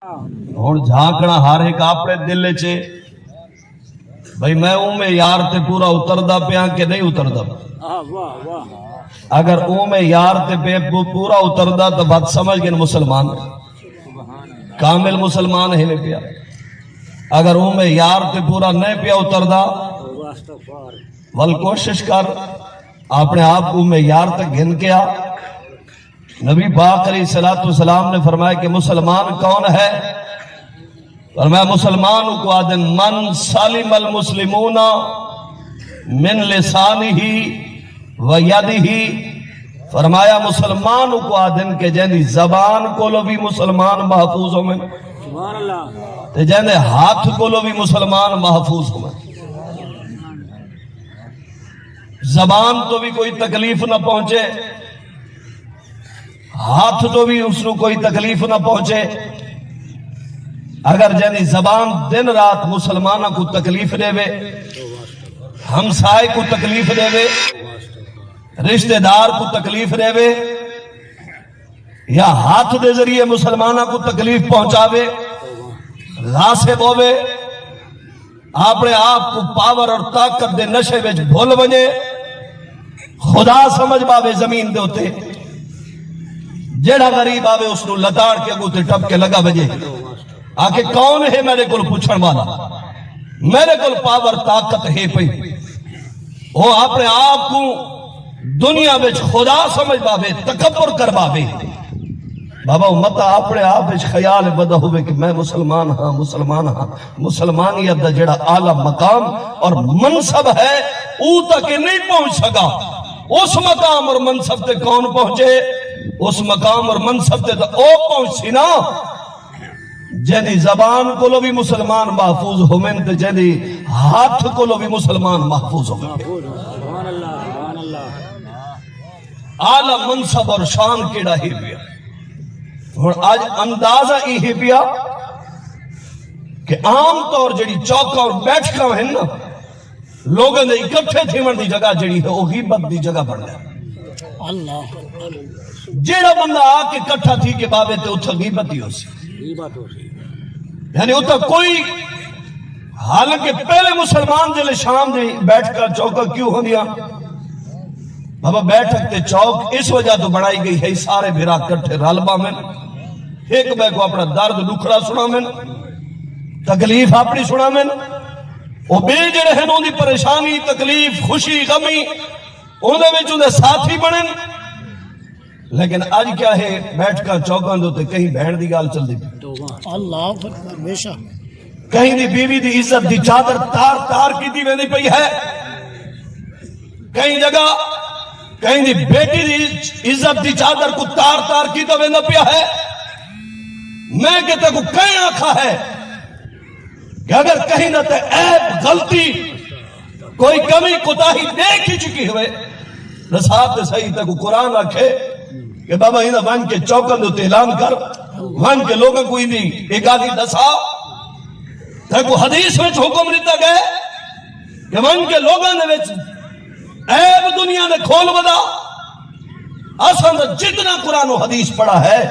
ہن جھانکنا ہر ایک اپنے دل چ بھئی میں میں یار تے پورا اتردا پیا کہ نہیں اتردا. اگر میں یار تے پورا اتردا تو بات سمجھ گئے مسلمان کامل مسلمان ہے پیا. اگر میں یار تے پورا نہیں پیا اتردا ول کوشش کر اپنے آپ کو میں یار تک گھن کے آ. نبی پاک علیہ الصلوۃ والسلام نے فرمایا کہ مسلمان کون ہے؟ فرمایا مسلمان کو آدن من سالم المسلمون من لسانہ و یدہ. فرمایا مسلمان کو آدن کہ جن زبان کو لو بھی مسلمان محفوظ ہوں تے جن ہاتھ کو لو بھی مسلمان محفوظ ہوں. زبان تو بھی کوئی تکلیف نہ پہنچے، ہاتھ تو بھی اس کو کوئی تکلیف نہ پہنچے. اگر جنی زبان دن رات مسلمانوں کو تکلیف دے وے، ہمسائے کو تکلیف دے وے، رشتہ دار کو تکلیف دے وے، یا ہاتھ دے ذریعے مسلمانوں کو تکلیف پہنچاوے، غاصب ہوئے، اپنے آپ کو پاور اور طاقت دے نشے وچ بھول بنے، خدا سمجھ باوے زمین دے ہوتے جیڑا غریب آوے اس نو لتاڑ کے اگوتے ٹپ کے لگا بجے آکے کون ہے میرے کل پوچھن والا، میرے کل پاور طاقت ہے پئی. وہ اپنے آپ کو دنیا میں خدا سمجھ باوے، تکبر کر باوے. بابا متا اپنے آپ میں خیال بدا ہوئے کہ میں مسلمان ہاں مسلمان ہاں. مسلمانیت دا جڑا اعلیٰ مقام اور منصب ہے او تک نہیں پہنچ سکا. اس مقام اور منصب تے کون پہنچے؟ اس مقام اور منصب تے تو او پہنچ سی نا جنی زبان کو لو بھی مسلمان محفوظ ہومن تے جنی ہاتھ کو لو بھی مسلمان محفوظ ہومن. اعلیٰ منصب اور شان کیڑا ہی پیا. اور آج اندازہ یہ پیا کہ عام طور جڑی چوکا اور بیٹھکا ہیں نا لوگوں نے اکٹھے تھیون دی جگہ جڑی ہے وہ غیبت دی جگہ بن جائے. جیڑا بندہ آ کے کٹھا تھی کہ بابے تے اتھا غیبت ہی ہو سی، یعنی اتھا کوئی، حالانکہ پہلے مسلمان جلے شام دے بیٹھ کر چوکا کیوں ہو دیا؟ بابا بیٹھک تے چوک اس وجہ تو بڑھائی گئی ہے سارے بھیرا کٹھے رالبا میں ایک بے کو اپنا درد لکھڑا سنا میں تکلیف اپنی سنا میں وہ بے جڑے ہیں انہوں دی پریشانی تکلیف خوشی غمی انہوں میں جو دے ساتھی بڑھن. لیکن آج کیا ہے بیٹھ کر چوکاں دوتے کہیں بہن دی گال چل دی اللہ ہمیشہ کہیں دی بیوی دی عزت دی چادر تار تار کی دی ویندی پئی ہے، کہیں جگہ کہیں دی بیٹی دی عزت دی چادر کو تار تار کی تو ویندہ پیا ہے. میں کہتے کو کہیں آکھا ہے کہ اگر کہیں نہ تے عیب غلطی کوئی کمی کوتاہی دیکھ ہی چکی ہوئے رسالت تے صحیح تے کو قرآن آکھے کہ بابا ہی نہ ون کے چوکن دو اعلان کر، ون کے لوگوں کو ہی نہیں ایک آگی دسا. تے کو حدیث میں حکم دیتا گئے کہ ون کے لوگوں نے عیب دنیا نے کھول بدا. اصل جتنا قرآن و حدیث پڑھا ہے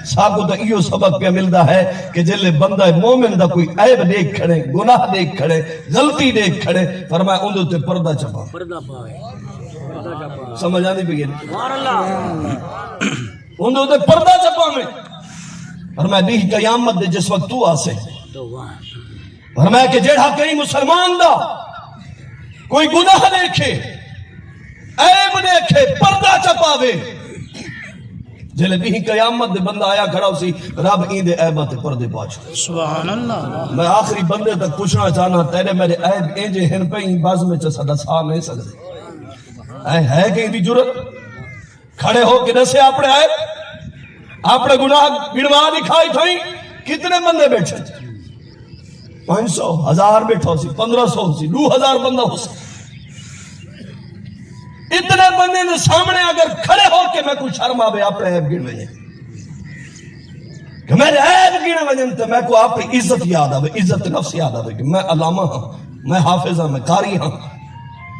ساکو تو ایو سبق پہ ملتا ہے کہ جلے بندہ مومن دا کوئی عیب دیکھ کھڑے، گناہ دیکھ کھڑے، غلطی دیکھ کھڑے، فرمایا اندھو تے پردہ چپا. سمجھ آنی بھی گئی اندھو تے پردہ چپا میں. فرمایا دیکھ قیامت دے جس وقت تو آسے فرمایا کہ جیڑا کہیں مسلمان دا کوئی گناہ دیکھے عیب دیکھے پردہ چپاوے جلے بھی قیامت دے بندہ آیا کھڑا اسی رب این دے عیبات پردے پاچھو. سبحان اللہ. میں آخری بندے تک پوچھنا چاہنا تیرے میرے عیب اینجے ہن پہ ہی باز میں چسا دسا نہیں سکتے ہے کہ دی جرت کھڑے ہو کے دسے اپنے عیب اپنے گناہ گنوا دکھائی تھائیں. کتنے بندے بیٹھے 500 1000 بیٹھا ہو سی 1500 ہو سی 2000 بندہ ہو سی. اتنے بندے نے سامنے اگر کھڑے ہو کے میں کوئی شرم آوے اپنے عیب گن وجہ کہ میرے عیب گن وجہ تو میں کو اپنی عزت یاد آوے، عزت نفس یاد آوے کہ میں علامہ ہاں، میں حافظ ہاں، میں قاری ہاں.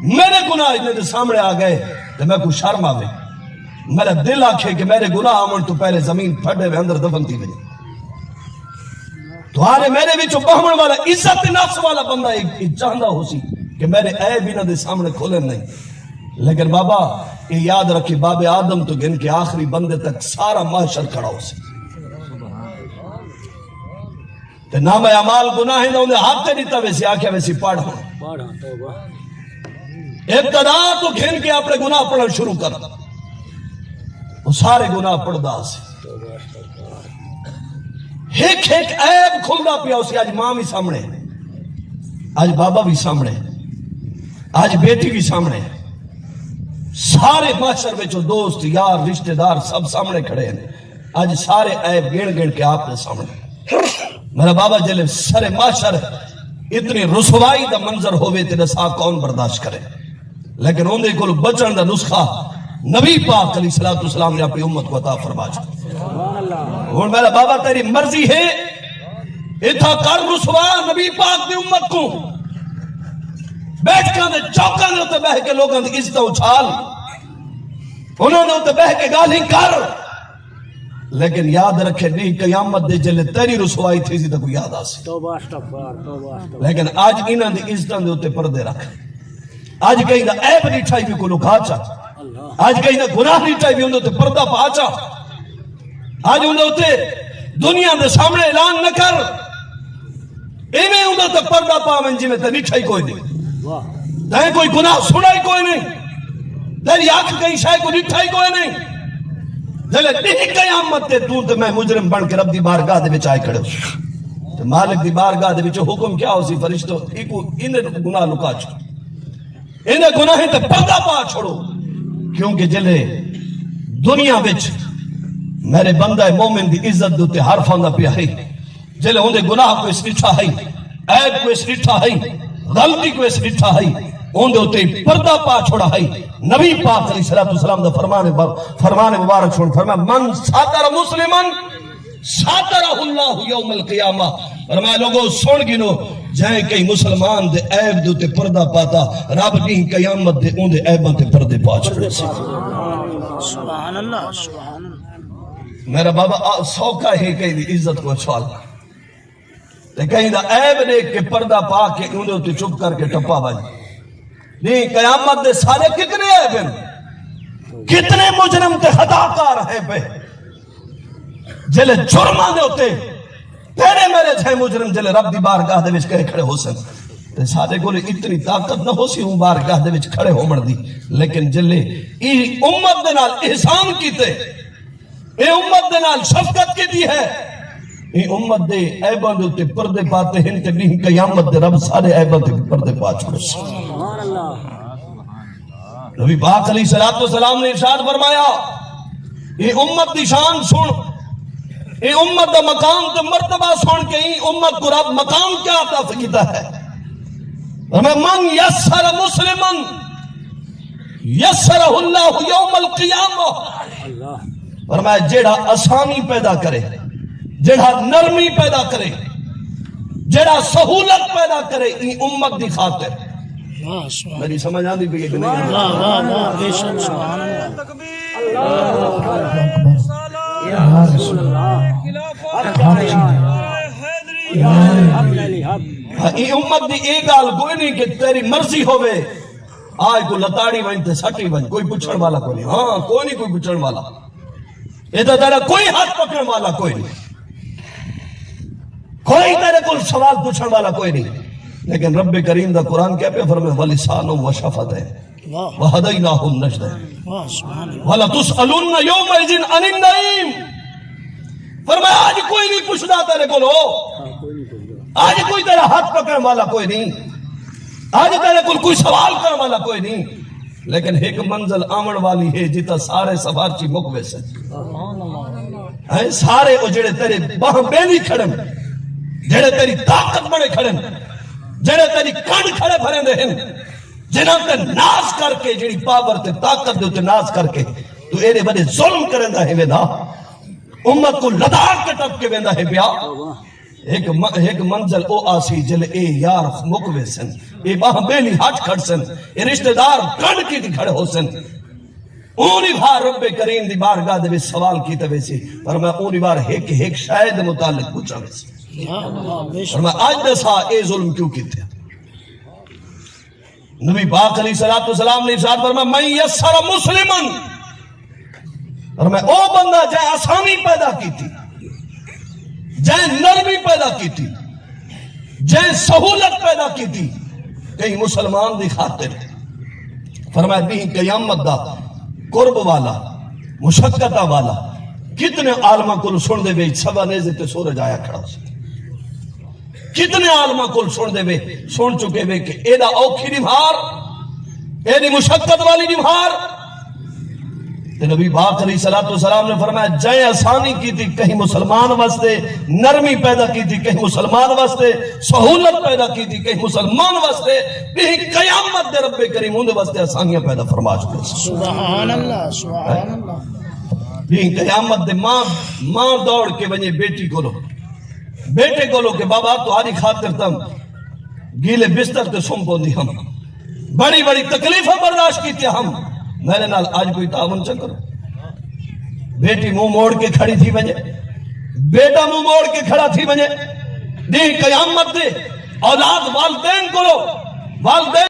میرے گناہ اتنے سامنے آ گئے تو میں کوئی شرم آوے، میرا دل آکھے کہ میرے گناہ آمن تو پہلے زمین پھڑے ہوئے اندر دفن تھی وجہ. تمہارے میرے بچوں بہمن والا عزت نفس والا بندہ ایک چاہتا ہو سی کہ میرے عیب انہاں دے سامنے کھولن نہیں. لیکن بابا یہ یاد رکھے باب آدم تو گن کے آخری بندے تک سارا محشر کھڑا ہو سی. تے نام اعمال گناہ نہ انہیں ہاتھ دیتا ویسے آکھیا ویسے پڑھ ہوں. ابتدا تو گھن کے اپنے گناہ پڑھنا شروع کر. وہ سارے گناہ پڑھدا سی. ایک ایک عیب کھلدا پیا اسی. آج ماں بھی سامنے, آج بابا بھی سامنے, آج بیٹی بھی سامنے, سارے معاشر وچوں دوست یار رشتہ دار سب سامنے کھڑے ہیں. آج سارے عیب گن گن کے آپ کے سامنے. میرا بابا جلے سارے معاشر اتنی رسوائی دا منظر ہوئے تے دسا کون برداشت کرے. لیکن اندے کو بچن دا نسخہ نبی پاک علیہ الصلوۃ والسلام نے اپنی امت کو عطا فرمایا. اور میرا بابا تیری مرضی ہے اتھا کر رسوا نبی پاک دی امت کو. بیٹھ کے چوکاں دے تے بہ کے لوگاں دی عزت اچھال, انہوں نے تے بہ کے گالی کر. لیکن یاد رکھے نہیں قیامت دے جلے تیری رسوائی تھی سی تو کوئی یاد آسی. لیکن آج انہاں دی عزتاں دے اوتے پردے رکھ. آج کہیں دا عیب نہیں ٹھائی بھی کو لکھا چا, آج کہیں دا گناہ نہیں ٹھائی بھی اندے اوتے پردہ پا چا. آج اندے اوتے دنیا دے سامنے اعلان نہ کر, ایویں اندے اوتے پردہ پا من جی میں تے نہیں ٹھائی کوئی نہیں, تے کوئی گناہ سنائی کوئی نہیں, تیری آنکھ کہیں شاید کو نہیں ٹھائی کوئی نہیں. جلے نہیں قیامت تے تو تے میں مجرم بن کے رب دی بارگاہ دے وچ آئے کھڑے ہو. تے مالک دی بارگاہ دے وچ حکم کیا ہو سی فرشتوں ایکو انہیں گناہ لکا چھوڑو, انہیں گناہ تے پردہ پا چھوڑو. کیونکہ جلے دنیا وچ میرے بندہ مومن دی عزت دے تے حرفاں دا پیا ہے, جلے اون دے گناہ کو اس لٹھا ہے, عیب کو اس لٹھا ہے, غلطی کو اس لٹھا ہے, اون دے تے پردہ پا چھوڑا ہے. نبی پاک علیہ الصلوۃ والسلام دا فرمان مبارک سن فرمایا من ساتر مسلمن ساترہ اللہ یوم القیامہ. فرمایا لوگوں سن گنو جائیں کئی مسلمان دے عیب دے تے پردہ پاتا رب نہیں قیامت دے اون دے عیباں تے پردے پا چھوڑے. سبحان اللہ سبحان اللہ. میرا بابا سوکھا ہے کہیں دی عزت کو اچھوال تے کہیں دا عیب دیکھ کے پردہ پا کے اون دے تے چپ کر کے ٹپا بھائی نہیں. قیامت دے سارے کتنے عیب ہیں, کتنے مجرم تے خطاکار ہیں پہ جلے جرماں دے ہوتے تیرے میرے چھے مجرم جلے رب دی بارگاہ دے وچ کھڑے ہو سن. تے سارے کو اتنی طاقت نہ ہو سی ہوں بارگاہ دے وچ کھڑے ہو مر دی. لیکن جلے ای امت دے نال احسان کیتے, اے امت دے نال شفقت کی دی ہے, اے امت دے عیباں دے تے پردے پاتے ہیں کہ نہیں قیامت دے رب سارے عیباں تے پردے پا چھوڑے. سبحان اللہ. نبی پاک علیہ الصلوۃ والسلام نے ارشاد فرمایا اے امت دی شان سن, اے امت دا مقام تے مرتبہ سن کے ای امت کو رب مقام کیا عطا کیتا ہے. من یسر مسلمن یسرہ اللہ یوم القیامہ. فرمایا جیڑا آسانی پیدا کرے, جیڑا نرمی پیدا کرے, جیڑا سہولت پیدا کرے ای امت دی خاطر. میری سمجھ آندی بھی کہ نہیں؟ سبحان اللہ. ای امت دی ایک گال کوئی نہیں کہ تیری مرضی ہوئے آج کو لتاڑی ون تے سٹی ون, کوئی پوچھن والا کوئی نہیں. ہاں کوئی نہیں کوئی پوچھن والا, ادھر تیرا کوئی ہاتھ پکڑن والا کوئی نہیں, کوئی تیرے کو سوال پوچھن والا کوئی نہیں. لیکن رب کریم دا قرآن کیا پہ فرمائے وَلِسَانٌ وَشَفَتَيْنِ وَهَدَيْنَاهُ النَّجْدَيْنِ وَلَتُسْأَلُنَّ يَوْمَئِذٍ عَنِ النَّعِيمِ. فرمایا آج کوئی نہیں پوچھنا تیرے کو, آج کوئی تیرا ہاتھ پکڑن والا کوئی نہیں, آج تیرے کو کوئی سوال کرنے والا کوئی نہیں. لیکن ایک منزل آمن والی ہے جتا سارے سفارچی مقبے سے سارے وہ جڑے تیرے باہم بینی کھڑن, جڑے تیری طاقت بڑے کھڑن, جڑے تیری کھڑ کھڑے بھریں دے ہیں, جنہاں تے ناز کر کے جڑی پاور تے طاقت دے تے ناز کر کے تو ایرے بڑے ظلم کریں دا ہے ویدہ امت کو لدار کے ٹپ کے ویندہ ہے بیا. ایک منزل او آسی جلے اے یار مقوے سن, اے باہ بیلی ہٹ کھڑ سن, اے رشتہ دار کنڈ کی دی کھڑے ہو سن. اونی بھار رب کریم دی بارگاہ دے سوال کی تے ویسی پر میں اونی بار ایک شاید متعلق پوچھا ویسی یا اللہ بے شک فرمایا اج دسا اے ظلم کیوں کیتے نبی پاک علیہ الصلوۃ والسلام نے ارشاد فرمایا من یسر مسلمن فرمایا او بندہ جائے آسانی پیدا کی تھی جائے نرمی پیدا کی تھی جائے سہولت پیدا کی تھی کہیں مسلمان دی خاطر فرمایا بھی قیامت دا قرب والا مشقتہ والا کتنے عالمہ کل سن دے بے سوا نیزے تے سورج آیا کھڑا سی کتنے عالمہ کل سن دے بے سن چکے بے کہ ایدہ اوکھی نبھار ایدی مشقت والی نبھار تے نبی پاک علیہ السلام نے فرمایا جائے آسانی کی تھی کہیں مسلمان واسطے نرمی پیدا کی تھی کہیں مسلمان واسطے سہولت پیدا کی تھی کہیں مسلمان واسطے بھی قیامت دے رب کریم اندے واسطے آسانیاں پیدا فرما چکے سبحان اللہ سبحان اللہ بھی قیامت دے ماں دوڑ کے بنی بیٹی کو لو بیٹے کو لو کہ بابا تمہاری خاطر تم گیلے بستر تے سم پوندی ہم بڑی بڑی تکلیفیں برداشت کی تھی ہم میرے نال آج کوئی تعاون چا کرو بیٹی منہ موڑ کے کھڑی تھی بجے بیٹا منہ موڑ کے کھڑا تھی بجے دی قیامت دے اولاد والدین کو لو والدین